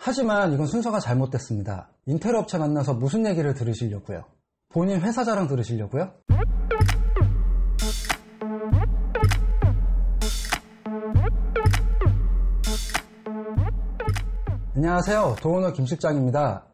하지만 이건 순서가 잘못됐습니다. 인테리어 업체 만나서 무슨 얘기를 들으시려고요? 본인 회사 자랑 들으시려고요? 안녕하세요. 도오너 김실장입니다.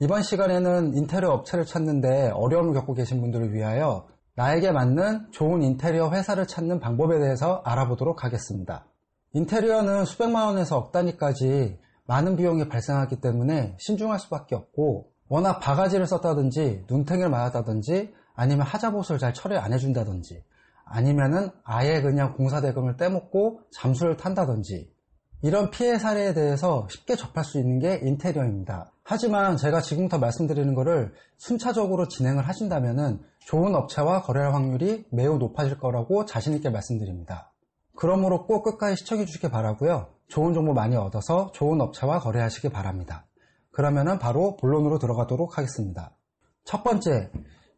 이번 시간에는 인테리어 업체를 찾는데 어려움을 겪고 계신 분들을 위하여 나에게 맞는 좋은 인테리어 회사를 찾는 방법에 대해서 알아보도록 하겠습니다. 인테리어는 수백만 원에서 억 단위까지 많은 비용이 발생하기 때문에 신중할 수밖에 없고, 워낙 바가지를 썼다든지 눈탱이를 맞았다든지 아니면 하자보수를 잘 처리 안 해준다든지 아니면은 아예 그냥 공사대금을 떼먹고 잠수를 탄다든지 이런 피해 사례에 대해서 쉽게 접할 수 있는 게 인테리어입니다. 하지만 제가 지금부터 말씀드리는 거를 순차적으로 진행을 하신다면은 좋은 업체와 거래할 확률이 매우 높아질 거라고 자신있게 말씀드립니다. 그러므로 꼭 끝까지 시청해 주시기 바라고요. 좋은 정보 많이 얻어서 좋은 업체와 거래하시기 바랍니다. 그러면은 바로 본론으로 들어가도록 하겠습니다. 첫 번째,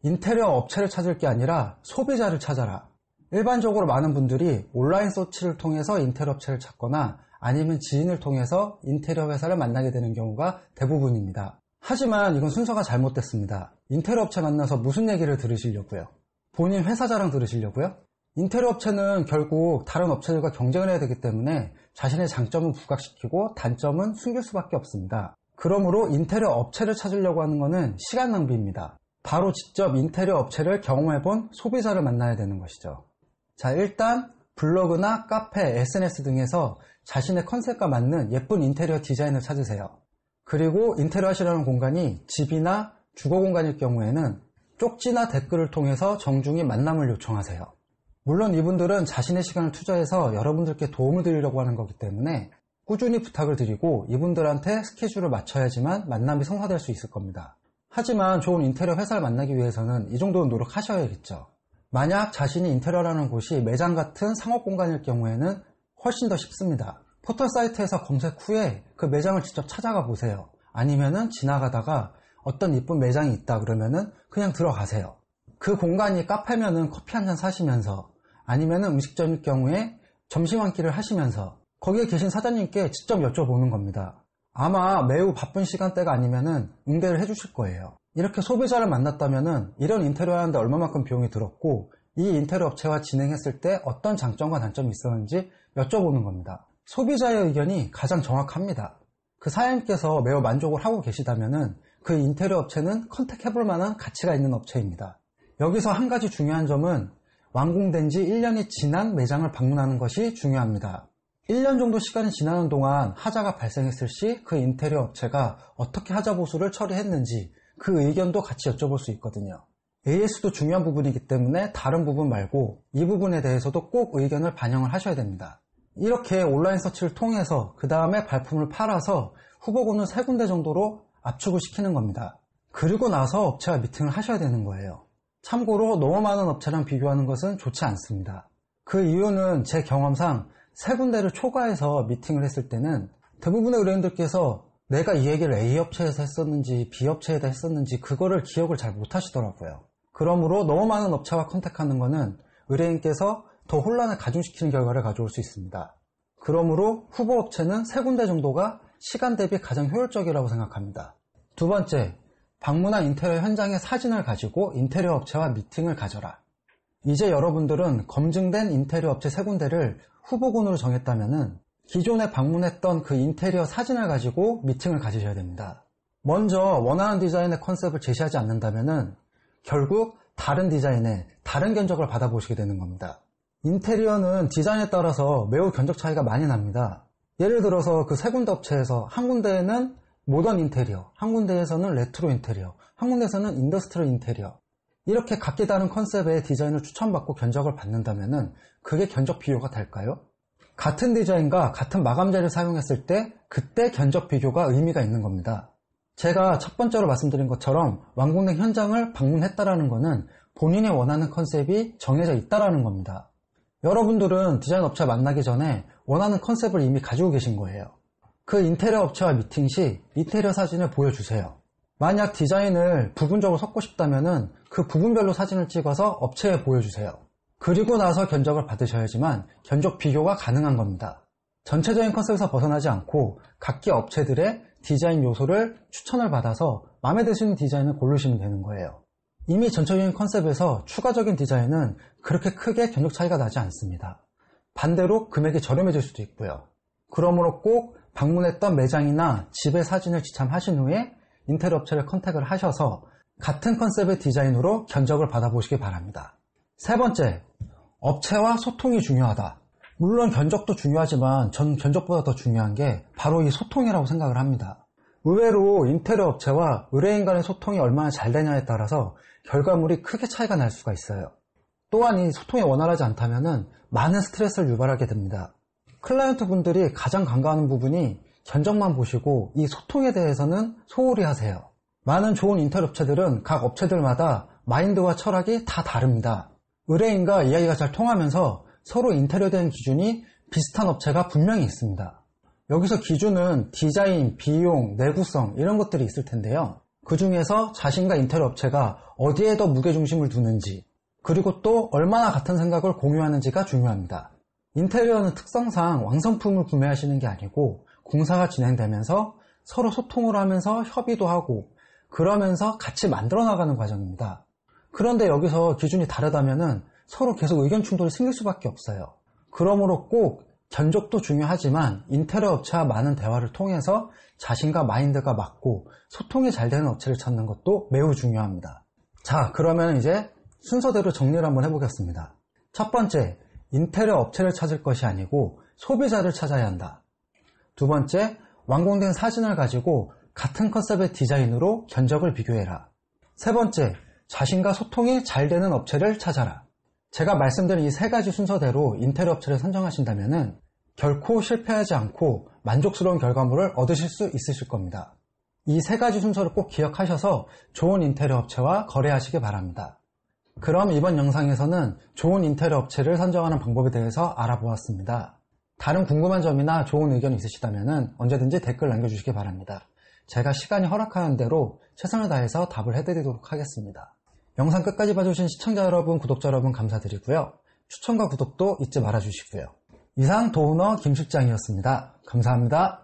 인테리어 업체를 찾을 게 아니라 소비자를 찾아라. 일반적으로 많은 분들이 온라인 서치를 통해서 인테리어 업체를 찾거나 아니면 지인을 통해서 인테리어 회사를 만나게 되는 경우가 대부분입니다. 하지만 이건 순서가 잘못됐습니다. 인테리어 업체 만나서 무슨 얘기를 들으시려고요? 본인 회사 자랑 들으시려고요? 인테리어 업체는 결국 다른 업체들과 경쟁을 해야 되기 때문에 자신의 장점은 부각시키고 단점은 숨길 수밖에 없습니다. 그러므로 인테리어 업체를 찾으려고 하는 것은 시간 낭비입니다. 바로 직접 인테리어 업체를 경험해본 소비자를 만나야 되는 것이죠. 자, 일단 블로그나 카페, SNS 등에서 자신의 컨셉과 맞는 예쁜 인테리어 디자인을 찾으세요. 그리고 인테리어 하시려는 공간이 집이나 주거 공간일 경우에는 쪽지나 댓글을 통해서 정중히 만남을 요청하세요. 물론 이분들은 자신의 시간을 투자해서 여러분들께 도움을 드리려고 하는 거기 때문에 꾸준히 부탁을 드리고 이분들한테 스케줄을 맞춰야지만 만남이 성사될 수 있을 겁니다. 하지만 좋은 인테리어 회사를 만나기 위해서는 이 정도는 노력하셔야겠죠. 만약 자신이 인테리어라는 곳이 매장 같은 상업 공간일 경우에는 훨씬 더 쉽습니다. 포털 사이트에서 검색 후에 그 매장을 직접 찾아가 보세요. 아니면은 지나가다가 어떤 이쁜 매장이 있다 그러면은 그냥 들어가세요. 그 공간이 카페면은 커피 한 잔 사시면서 아니면은 음식점일 경우에 점심 한 끼를 하시면서 거기에 계신 사장님께 직접 여쭤보는 겁니다. 아마 매우 바쁜 시간대가 아니면은 응대를 해주실 거예요. 이렇게 소비자를 만났다면은 이런 인테리어 하는데 얼마만큼 비용이 들었고 이 인테리어 업체와 진행했을 때 어떤 장점과 단점이 있었는지 여쭤보는 겁니다. 소비자의 의견이 가장 정확합니다. 그 사장님께서 매우 만족을 하고 계시다면은 그 인테리어 업체는 컨택해볼 만한 가치가 있는 업체입니다. 여기서 한 가지 중요한 점은 완공된 지 1년이 지난 매장을 방문하는 것이 중요합니다. 1년 정도 시간이 지나는 동안 하자가 발생했을 시 그 인테리어 업체가 어떻게 하자 보수를 처리했는지 그 의견도 같이 여쭤볼 수 있거든요. AS도 중요한 부분이기 때문에 다른 부분 말고 이 부분에 대해서도 꼭 의견을 반영을 하셔야 됩니다. 이렇게 온라인 서치를 통해서 그 다음에 발품을 팔아서 후보군을 3군데 정도로 압축을 시키는 겁니다. 그리고 나서 업체와 미팅을 하셔야 되는 거예요. 참고로 너무 많은 업체랑 비교하는 것은 좋지 않습니다. 그 이유는 제 경험상 3군데를 초과해서 미팅을 했을 때는 대부분의 의뢰인들께서 내가 이 얘기를 A 업체에서 했었는지 B 업체에다 했었는지 그거를 기억을 잘 못하시더라고요. 그러므로 너무 많은 업체와 컨택하는 것은 의뢰인께서 더 혼란을 가중시키는 결과를 가져올 수 있습니다. 그러므로 후보 업체는 3군데 정도가 시간 대비 가장 효율적이라고 생각합니다. 두 번째, 방문한 인테리어 현장의 사진을 가지고 인테리어 업체와 미팅을 가져라. 이제 여러분들은 검증된 인테리어 업체 3군데를 후보군으로 정했다면은 기존에 방문했던 그 인테리어 사진을 가지고 미팅을 가지셔야 됩니다. 먼저 원하는 디자인의 컨셉을 제시하지 않는다면은 결국 다른 디자인에 다른 견적을 받아보시게 되는 겁니다. 인테리어는 디자인에 따라서 매우 견적 차이가 많이 납니다. 예를 들어서 그 3군데 업체에서 한 군데에는 모던 인테리어, 한 군데에서는 레트로 인테리어, 한 군데에서는 인더스트리얼 인테리어 이렇게 각기 다른 컨셉의 디자인을 추천받고 견적을 받는다면은 그게 견적 비교가 될까요? 같은 디자인과 같은 마감재를 사용했을 때 그때 견적 비교가 의미가 있는 겁니다. 제가 첫 번째로 말씀드린 것처럼 완공된 현장을 방문했다라는 것은 본인이 원하는 컨셉이 정해져 있다라는 겁니다. 여러분들은 디자인 업체 만나기 전에 원하는 컨셉을 이미 가지고 계신 거예요. 그 인테리어 업체와 미팅 시 인테리어 사진을 보여주세요. 만약 디자인을 부분적으로 섞고 싶다면 그 부분별로 사진을 찍어서 업체에 보여주세요. 그리고 나서 견적을 받으셔야지만 견적 비교가 가능한 겁니다. 전체적인 컨셉에서 벗어나지 않고 각기 업체들의 디자인 요소를 추천을 받아서 마음에 드시는 디자인을 고르시면 되는 거예요. 이미 전체적인 컨셉에서 추가적인 디자인은 그렇게 크게 견적 차이가 나지 않습니다. 반대로 금액이 저렴해질 수도 있고요. 그러므로 꼭 방문했던 매장이나 집의 사진을 지참하신 후에 인테리어 업체를 컨택을 하셔서 같은 컨셉의 디자인으로 견적을 받아보시기 바랍니다. 세 번째, 업체와 소통이 중요하다. 물론 견적도 중요하지만 전 견적보다 더 중요한 게 바로 이 소통이라고 생각을 합니다. 의외로 인테리어 업체와 의뢰인 간의 소통이 얼마나 잘 되냐에 따라서 결과물이 크게 차이가 날 수가 있어요. 또한 이 소통이 원활하지 않다면 많은 스트레스를 유발하게 됩니다. 클라이언트 분들이 가장 간과하는 부분이 견적만 보시고 이 소통에 대해서는 소홀히 하세요. 많은 좋은 인테리어 업체들은 각 업체들마다 마인드와 철학이 다 다릅니다. 의뢰인과 이야기가 잘 통하면서 서로 인테리어에 대한 기준이 비슷한 업체가 분명히 있습니다. 여기서 기준은 디자인, 비용, 내구성 이런 것들이 있을 텐데요. 그 중에서 자신과 인테리어 업체가 어디에 더 무게중심을 두는지, 그리고 또 얼마나 같은 생각을 공유하는지가 중요합니다. 인테리어는 특성상 완성품을 구매하시는 게 아니고 공사가 진행되면서 서로 소통을 하면서 협의도 하고 그러면서 같이 만들어 나가는 과정입니다. 그런데 여기서 기준이 다르다면 서로 계속 의견 충돌이 생길 수밖에 없어요. 그러므로 꼭 견적도 중요하지만 인테리어 업체와 많은 대화를 통해서 자신과 마인드가 맞고 소통이 잘 되는 업체를 찾는 것도 매우 중요합니다. 자, 그러면 이제 순서대로 정리를 한번 해보겠습니다. 첫 번째, 인테리어 업체를 찾을 것이 아니고 소비자를 찾아야 한다. 두 번째, 완공된 사진을 가지고 같은 컨셉의 디자인으로 견적을 비교해라. 세 번째, 자신과 소통이 잘 되는 업체를 찾아라. 제가 말씀드린 이 세 가지 순서대로 인테리어 업체를 선정하신다면 결코 실패하지 않고 만족스러운 결과물을 얻으실 수 있으실 겁니다. 이 세 가지 순서를 꼭 기억하셔서 좋은 인테리어 업체와 거래하시기 바랍니다. 그럼 이번 영상에서는 좋은 인테리어 업체를 선정하는 방법에 대해서 알아보았습니다. 다른 궁금한 점이나 좋은 의견이 있으시다면 언제든지 댓글 남겨주시기 바랍니다. 제가 시간이 허락하는 대로 최선을 다해서 답을 해드리도록 하겠습니다. 영상 끝까지 봐주신 시청자 여러분, 구독자 여러분 감사드리고요. 추천과 구독도 잊지 말아주시고요. 이상 도우너 김실장이었습니다. 감사합니다.